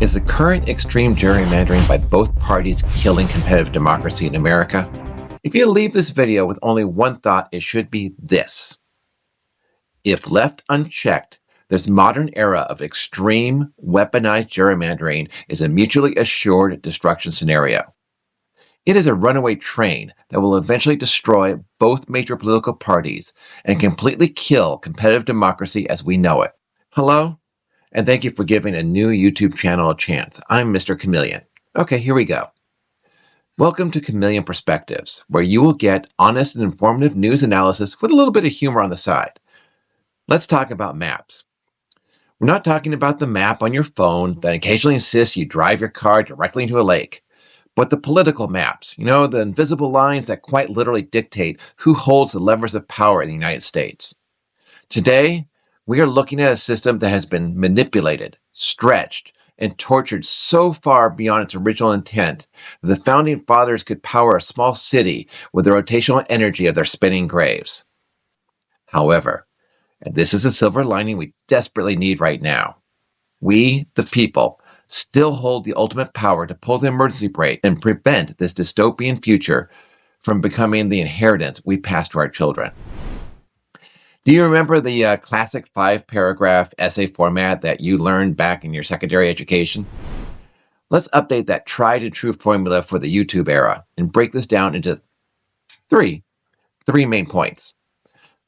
Is the current extreme gerrymandering by both parties killing competitive democracy in America? If you leave this video with only one thought, it should be this. If left unchecked, this modern era of extreme, weaponized gerrymandering is a mutually assured destruction scenario. It is a runaway train that will eventually destroy both major political parties and completely kill competitive democracy as we know it. Hello? And thank you for giving a new YouTube channel a chance. I'm Mr. Chameleon. Okay, here we go. Welcome to Chameleon Perspectives, where you will get honest and informative news analysis with a little bit of humor on the side. Let's talk about maps. We're not talking about the map on your phone that occasionally insists you drive your car directly into a lake, but the political maps, the invisible lines that quite literally dictate who holds the levers of power in the United States. Today, we are looking at a system that has been manipulated, stretched, and tortured so far beyond its original intent that the founding fathers could power a small city with the rotational energy of their spinning graves. However, and this is a silver lining we desperately need right now, we, the people, still hold the ultimate power to pull the emergency brake and prevent this dystopian future from becoming the inheritance we pass to our children. Do you remember the classic 5-paragraph essay format that you learned back in your secondary education? Let's update that tried and true formula for the YouTube era and break this down into three main points.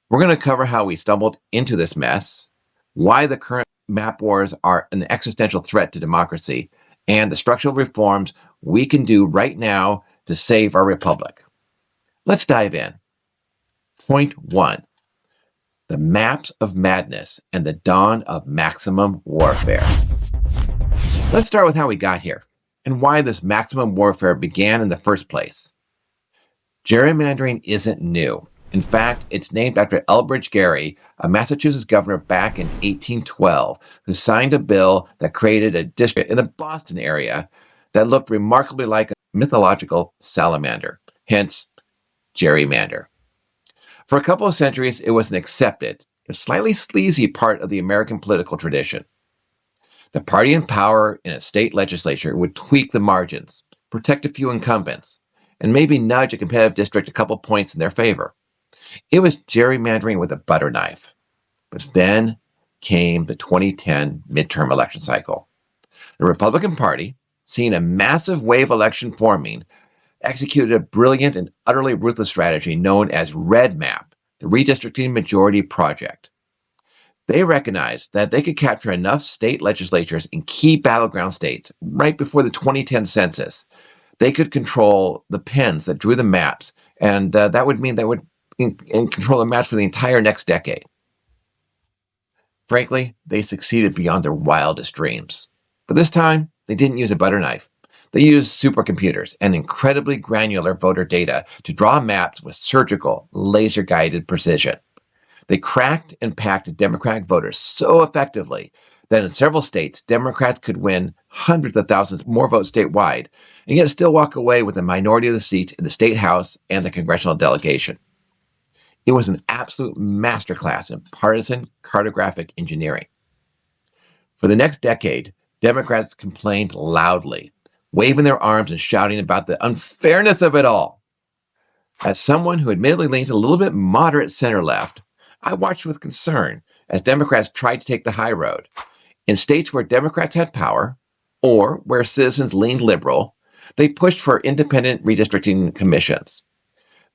We're going to cover how we stumbled into this mess, why the current map wars are an existential threat to democracy, and the structural reforms we can do right now to save our republic. Let's dive in. Point 1. The maps of madness and the dawn of maximum warfare. Let's start with how we got here and why this maximum warfare began in the first place. Gerrymandering isn't new. In fact, it's named after Elbridge Gerry, a Massachusetts governor back in 1812, who signed a bill that created a district in the Boston area that looked remarkably like a mythological salamander, hence gerrymander. For a couple of centuries, it was an accepted, slightly sleazy part of the American political tradition. The party in power in a state legislature would tweak the margins, protect a few incumbents, and maybe nudge a competitive district a couple points in their favor. It was gerrymandering with a butter knife. But then came the 2010 midterm election cycle. The Republican Party, seeing a massive wave election forming, executed a brilliant and utterly ruthless strategy known as Red Map, the Redistricting Majority Project. They recognized that they could capture enough state legislatures in key battleground states right before the 2010 census. They could control the pens that drew the maps, and that would mean they would control the maps for the entire next decade. Frankly, they succeeded beyond their wildest dreams. But this time, they didn't use a butter knife. They used supercomputers and incredibly granular voter data to draw maps with surgical, laser-guided precision. They cracked and packed Democratic voters so effectively that in several states, Democrats could win hundreds of thousands more votes statewide, and yet still walk away with a minority of the seats in the state house and the congressional delegation. It was an absolute masterclass in partisan cartographic engineering. For the next decade, Democrats complained loudly, waving their arms and shouting about the unfairness of it all. As someone who admittedly leans a little bit moderate center-left, I watched with concern as Democrats tried to take the high road. In states where Democrats had power, or where citizens leaned liberal, they pushed for independent redistricting commissions.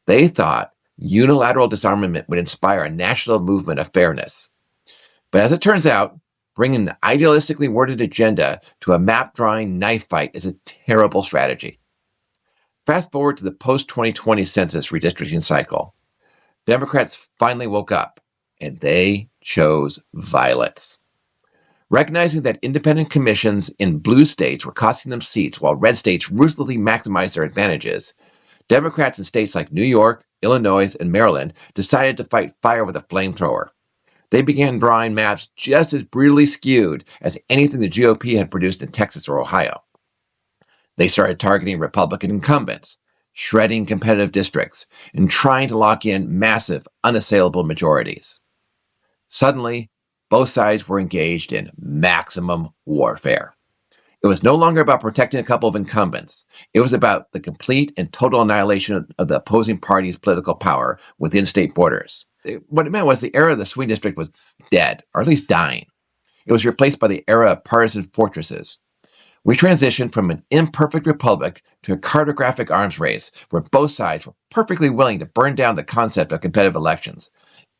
They thought unilateral disarmament would inspire a national movement of fairness. But as it turns out, bringing an idealistically worded agenda to a map-drawing knife fight is a terrible strategy. Fast forward to the post-2020 census redistricting cycle. Democrats finally woke up, and they chose violence. Recognizing that independent commissions in blue states were costing them seats while red states ruthlessly maximized their advantages, Democrats in states like New York, Illinois, and Maryland decided to fight fire with a flamethrower. They began drawing maps just as brutally skewed as anything the GOP had produced in Texas or Ohio. They started targeting Republican incumbents, shredding competitive districts, and trying to lock in massive, unassailable majorities. Suddenly, both sides were engaged in maximum warfare. It was no longer about protecting a couple of incumbents. It was about the complete and total annihilation of the opposing party's political power within state borders. What it meant was the era of the swing district was dead, or at least dying. It was replaced by the era of partisan fortresses. We transitioned from an imperfect republic to a cartographic arms race where both sides were perfectly willing to burn down the concept of competitive elections,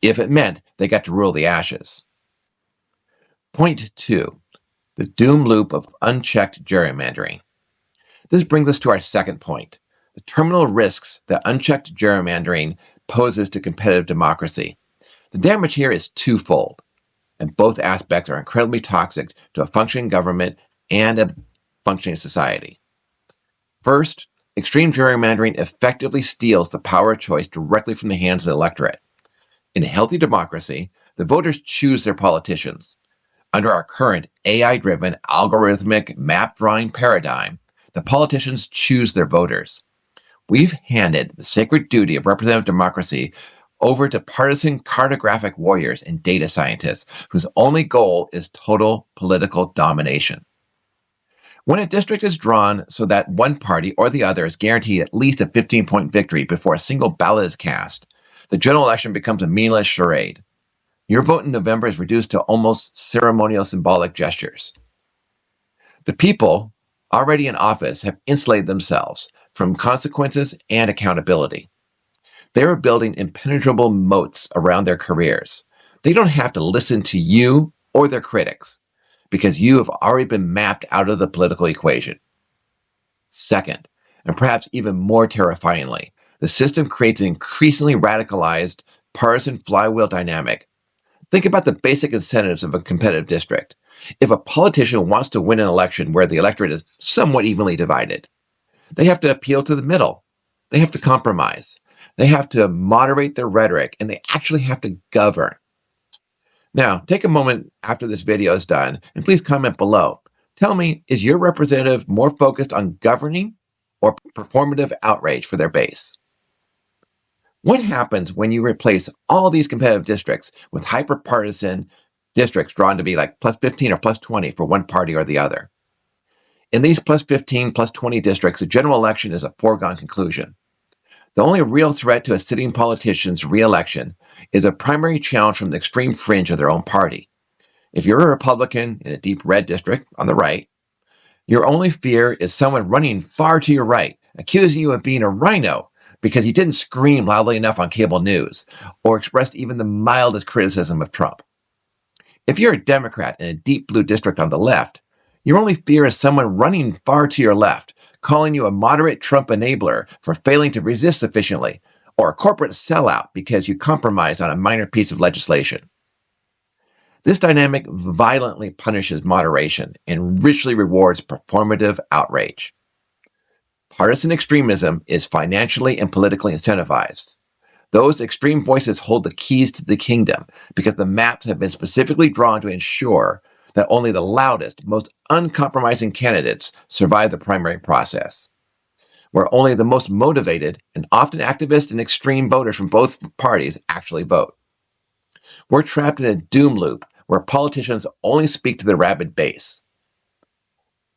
if it meant they got to rule the ashes. Point 2. The doom loop of unchecked gerrymandering. This brings us to our second point, the terminal risks that unchecked gerrymandering poses to competitive democracy. The damage here is twofold, and both aspects are incredibly toxic to a functioning government and a functioning society. First, extreme gerrymandering effectively steals the power of choice directly from the hands of the electorate. In a healthy democracy, the voters choose their politicians. Under our current AI-driven algorithmic map-drawing paradigm, the politicians choose their voters. We've handed the sacred duty of representative democracy over to partisan cartographic warriors and data scientists whose only goal is total political domination. When a district is drawn so that one party or the other is guaranteed at least a 15-point victory before a single ballot is cast, the general election becomes a meaningless charade. Your vote in November is reduced to almost ceremonial symbolic gestures. The people already in office have insulated themselves from consequences and accountability. They are building impenetrable moats around their careers. They don't have to listen to you or their critics because you have already been mapped out of the political equation. Second, and perhaps even more terrifyingly, the system creates an increasingly radicalized partisan flywheel dynamic. Think about the basic incentives of a competitive district. If a politician wants to win an election where the electorate is somewhat evenly divided, they have to appeal to the middle. They have to compromise. They have to moderate their rhetoric, and they actually have to govern. Now, take a moment after this video is done, and please comment below. Tell me, is your representative more focused on governing or performative outrage for their base? What happens when you replace all these competitive districts with hyper-partisan districts drawn to be like plus 15 or plus 20 for one party or the other? In these plus 15, plus 20 districts, a general election is a foregone conclusion. The only real threat to a sitting politician's re-election is a primary challenge from the extreme fringe of their own party. If you're a Republican in a deep red district on the right, your only fear is someone running far to your right, accusing you of being a rhino because you didn't scream loudly enough on cable news or expressed even the mildest criticism of Trump. If you're a Democrat in a deep blue district on the left, your only fear is someone running far to your left, calling you a moderate Trump enabler for failing to resist sufficiently, or a corporate sellout because you compromised on a minor piece of legislation. This dynamic violently punishes moderation and richly rewards performative outrage. Partisan extremism is financially and politically incentivized. Those extreme voices hold the keys to the kingdom because the maps have been specifically drawn to ensure that only the loudest, most uncompromising candidates survive the primary process, where only the most motivated and often activist and extreme voters from both parties actually vote. We're trapped in a doom loop where politicians only speak to their rabid base,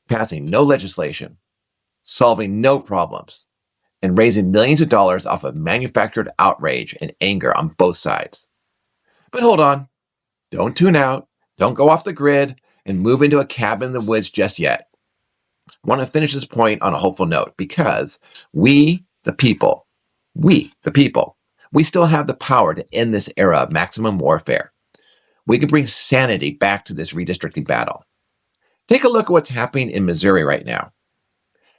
passing no legislation, solving no problems, and raising millions of dollars off of manufactured outrage and anger on both sides. But hold on, don't tune out, don't go off the grid, and move into a cabin in the woods just yet. I want to finish this point on a hopeful note because we, the people, we still have the power to end this era of maximum warfare. We can bring sanity back to this redistricting battle. Take a look at what's happening in Missouri right now.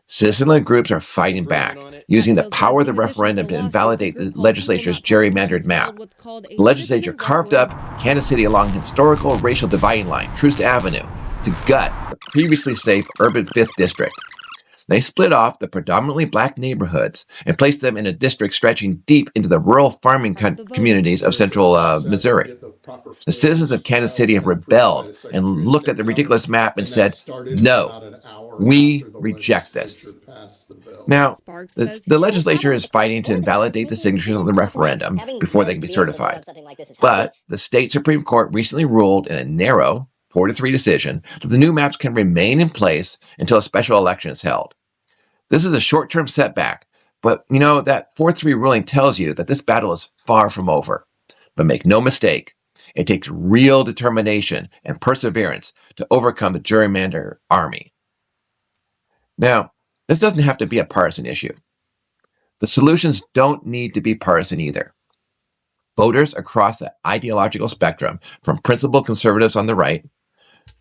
Citizen-led groups are fighting back, using the power of the referendum to invalidate the legislature's gerrymandered map. The legislature carved up Kansas City along historical racial dividing line, Troost Avenue, to gut the previously safe urban 5th district. They split off the predominantly black neighborhoods and placed them in a district stretching deep into the rural farming communities of central Missouri. The citizens of Kansas City have rebelled and looked at the ridiculous map and said, no, we reject this. Now, the legislature is fighting to invalidate the signatures on the referendum before they can be certified. But the state Supreme Court recently ruled in a narrow 4-3 decision that the new maps can remain in place until a special election is held. This is a short-term setback, but that 4-3 ruling tells you that this battle is far from over. But make no mistake, it takes real determination and perseverance to overcome the gerrymander army. Now, this doesn't have to be a partisan issue. The solutions don't need to be partisan either. Voters across the ideological spectrum, from principled conservatives on the right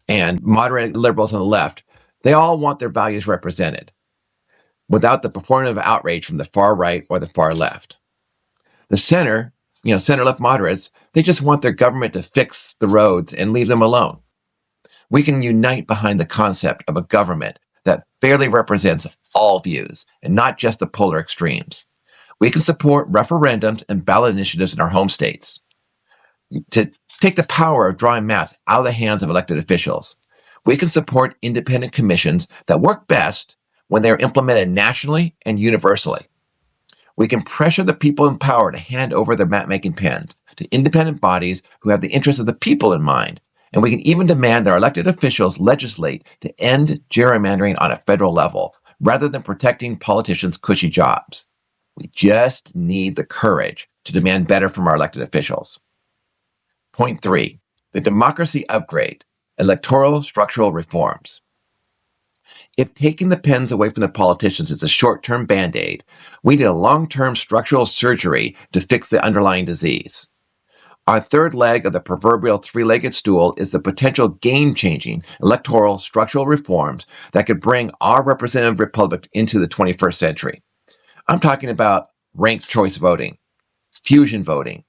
and moderate liberals on the left, they all want their values represented, without the performative outrage from the far right or the far left. The center, center-left moderates, they just want their government to fix the roads and leave them alone. We can unite behind the concept of a government that fairly represents all views and not just the polar extremes. We can support referendums and ballot initiatives in our home states to take the power of drawing maps out of the hands of elected officials. We can support independent commissions that work best when they are implemented nationally and universally. We can pressure the people in power to hand over their map-making pens to independent bodies who have the interests of the people in mind. And we can even demand that our elected officials legislate to end gerrymandering on a federal level, rather than protecting politicians' cushy jobs. We just need the courage to demand better from our elected officials. Point 3, the democracy upgrade, electoral structural reforms. If taking the pens away from the politicians is a short-term band-aid, we need a long-term structural surgery to fix the underlying disease. Our third leg of the proverbial three-legged stool is the potential game-changing electoral structural reforms that could bring our representative republic into the 21st century. I'm talking about ranked choice voting, fusion voting,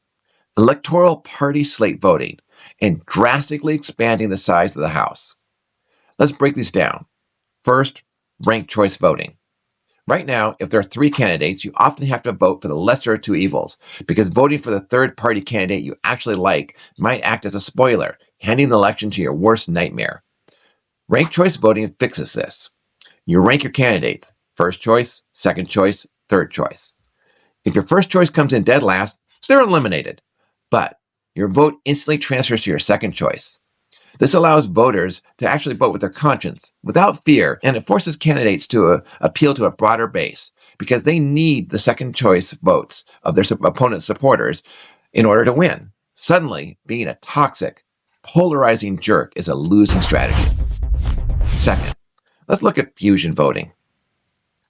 electoral party slate voting, and drastically expanding the size of the House. Let's break these down. First, ranked choice voting. Right now, if there are 3 candidates, you often have to vote for the lesser of 2 evils, because voting for the third party candidate you actually like might act as a spoiler, handing the election to your worst nightmare. Ranked choice voting fixes this. You rank your candidates, first choice, second choice, third choice. If your first choice comes in dead last, they're eliminated, but your vote instantly transfers to your second choice. This allows voters to actually vote with their conscience, without fear, and it forces candidates to appeal to a broader base, because they need the second choice votes of their opponent's supporters in order to win. Suddenly, being a toxic, polarizing jerk is a losing strategy. Second, let's look at fusion voting.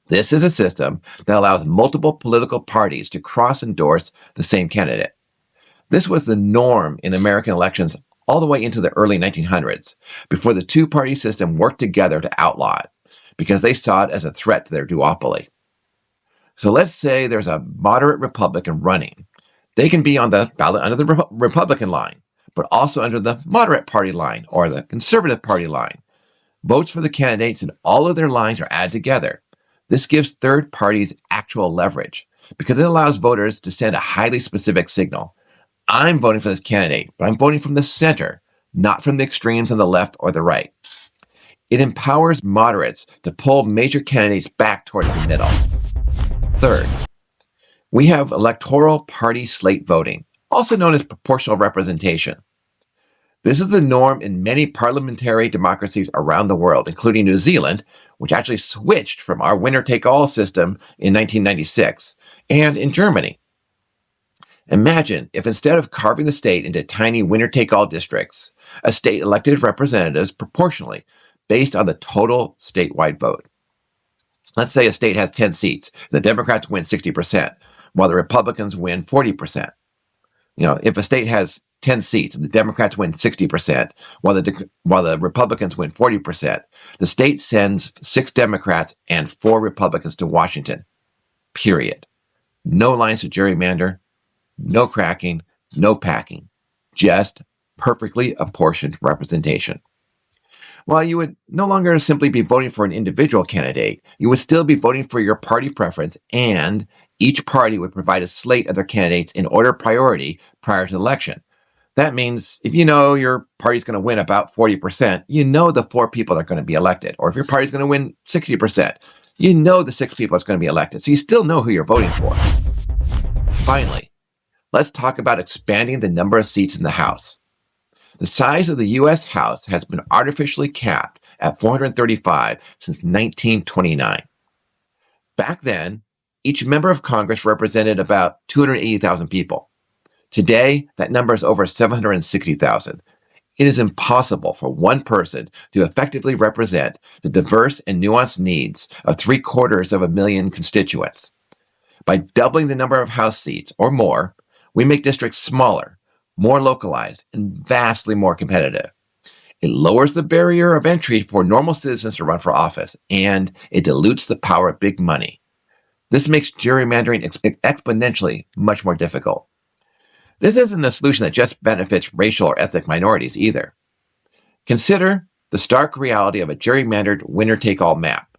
This is a system that allows multiple political parties to cross-endorse the same candidate. This was the norm in American elections all the way into the early 1900s, before the two-party system worked together to outlaw it, because they saw it as a threat to their duopoly. So let's say there's a moderate Republican running. They can be on the ballot under the Republican line, but also under the moderate party line or the conservative party line. Votes for the candidates in all of their lines are added together. This gives third parties actual leverage, because it allows voters to send a highly specific signal. I'm voting for this candidate, but I'm voting from the center, not from the extremes on the left or the right. It empowers moderates to pull major candidates back towards the middle. Third, we have electoral party slate voting, also known as proportional representation. This is the norm in many parliamentary democracies around the world, including New Zealand, which actually switched from our winner-take-all system in 1996, and in Germany. Imagine if instead of carving the state into tiny winner-take-all districts, a state elected representatives proportionally based on the total statewide vote. Let's say a state has 10 seats. The Democrats win 60%, while the Republicans win 40%. If a state has 10 seats and the Democrats win 60%, while the Republicans win 40%, the state sends 6 Democrats and 4 Republicans to Washington. Period. No lines to gerrymander. No cracking, no packing, just perfectly apportioned representation. While you would no longer simply be voting for an individual candidate, you would still be voting for your party preference, and each party would provide a slate of their candidates in order of priority prior to the election. That means if you know your party's going to win about 40%, you know the 4 people that are going to be elected. Or if your party's going to win 60%, you know the 6 people that's going to be elected. So you still know who you're voting for. Finally, let's talk about expanding the number of seats in the House. The size of the U.S. House has been artificially capped at 435 since 1929. Back then, each member of Congress represented about 280,000 people. Today, that number is over 760,000. It is impossible for one person to effectively represent the diverse and nuanced needs of 750,000 constituents. By doubling the number of House seats or more, we make districts smaller, more localized, and vastly more competitive. It lowers the barrier of entry for normal citizens to run for office, and it dilutes the power of big money. This makes gerrymandering exponentially much more difficult. This isn't a solution that just benefits racial or ethnic minorities either. Consider the stark reality of a gerrymandered winner-take-all map.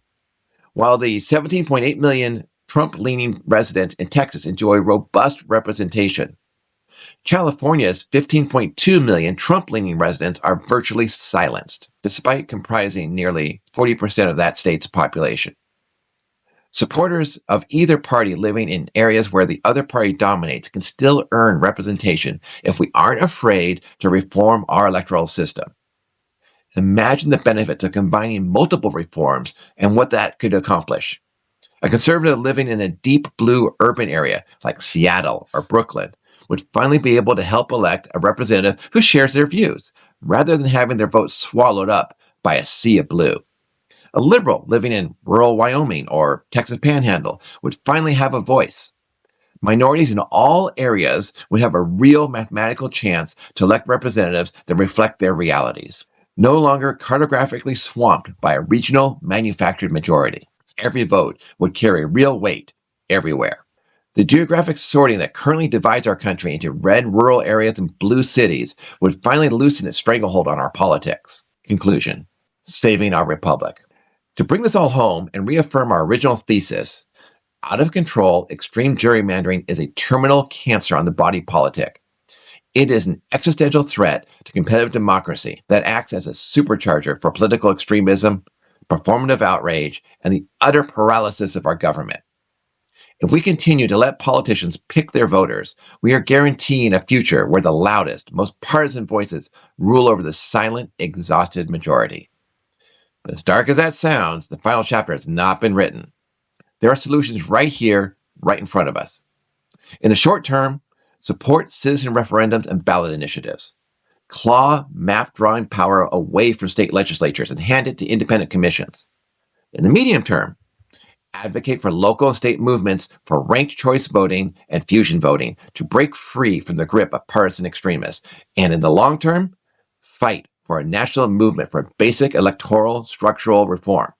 While the 17.8 million Trump-leaning residents in Texas enjoy robust representation, California's 15.2 million Trump-leaning residents are virtually silenced, despite comprising nearly 40% of that state's population. Supporters of either party living in areas where the other party dominates can still earn representation if we aren't afraid to reform our electoral system. Imagine the benefits of combining multiple reforms and what that could accomplish. A conservative living in a deep blue urban area like Seattle or Brooklyn would finally be able to help elect a representative who shares their views, rather than having their vote swallowed up by a sea of blue. A liberal living in rural Wyoming or Texas Panhandle would finally have a voice. Minorities in all areas would have a real mathematical chance to elect representatives that reflect their realities, no longer cartographically swamped by a regional manufactured majority. Every vote would carry real weight everywhere. The geographic sorting that currently divides our country into red rural areas and blue cities would finally loosen its stranglehold on our politics. Conclusion: saving our republic. To bring this all home and reaffirm our original thesis, out of control, extreme gerrymandering is a terminal cancer on the body politic. It is an existential threat to competitive democracy that acts as a supercharger for political extremism, performative outrage, and the utter paralysis of our government. If we continue to let politicians pick their voters, we are guaranteeing a future where the loudest, most partisan voices rule over the silent, exhausted majority. But as dark as that sounds, the final chapter has not been written. There are solutions right here, right in front of us. In the short term, support citizen referendums and ballot initiatives. Claw map drawing power away from state legislatures and hand it to independent commissions. In the medium term, advocate for local and state movements for ranked choice voting and fusion voting to break free from the grip of partisan extremists. And in the long term, fight for a national movement for basic electoral structural reform,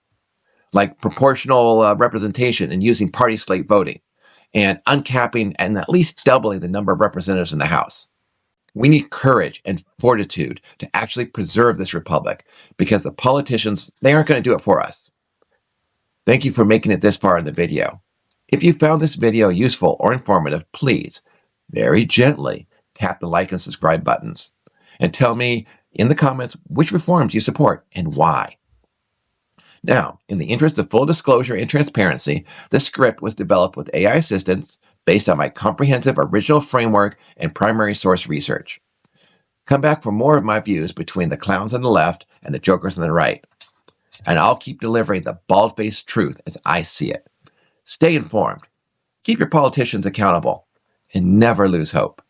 like proportional representation and using party slate voting, and uncapping and at least doubling the number of representatives in the House. We need courage and fortitude to actually preserve this republic, because the politicians, they aren't going to do it for us. Thank you for making it this far in the video. If you found this video useful or informative, please, very gently, tap the like and subscribe buttons. And tell me in the comments which reforms you support and why. Now, in the interest of full disclosure and transparency, this script was developed with AI assistance based on my comprehensive original framework and primary source research. Come back for more of my views between the clowns on the left and the jokers on the right. And I'll keep delivering the bald-faced truth as I see it. Stay informed, keep your politicians accountable, and never lose hope.